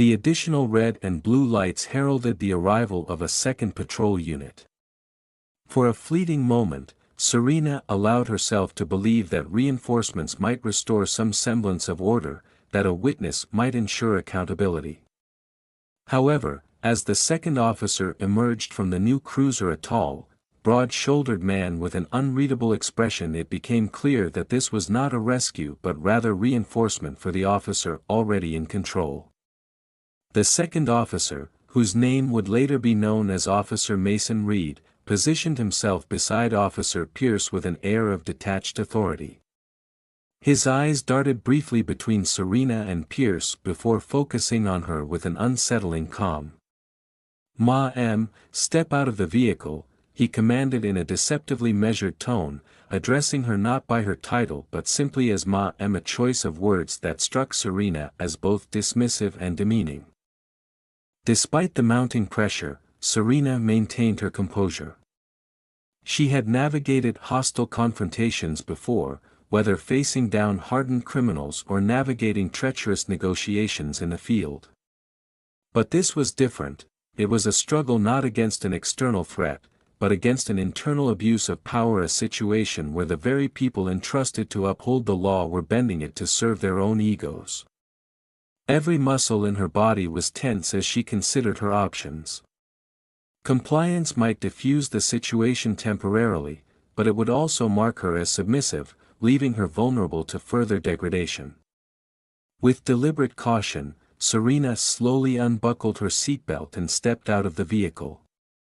The additional red and blue lights heralded the arrival of a second patrol unit. For a fleeting moment, Serena allowed herself to believe that reinforcements might restore some semblance of order, that a witness might ensure accountability. However, as the second officer emerged from the new cruiser, a tall, broad-shouldered man with an unreadable expression, it became clear that this was not a rescue but rather reinforcement for the officer already in control. The second officer, whose name would later be known as Officer Mason Reed, positioned himself beside Officer Pierce with an air of detached authority. His eyes darted briefly between Serena and Pierce before focusing on her with an unsettling calm. "Ma'am, step out of the vehicle," he commanded in a deceptively measured tone, addressing her not by her title but simply as Ma'am, a choice of words that struck Serena as both dismissive and demeaning. Despite the mounting pressure, Serena maintained her composure. She had navigated hostile confrontations before, whether facing down hardened criminals or navigating treacherous negotiations in the field. But this was different. It was a struggle not against an external threat, but against an internal abuse of power, a situation where the very people entrusted to uphold the law were bending it to serve their own egos. Every muscle in her body was tense as she considered her options. Compliance might diffuse the situation temporarily, but it would also mark her as submissive, leaving her vulnerable to further degradation. With deliberate caution, Serena slowly unbuckled her seatbelt and stepped out of the vehicle.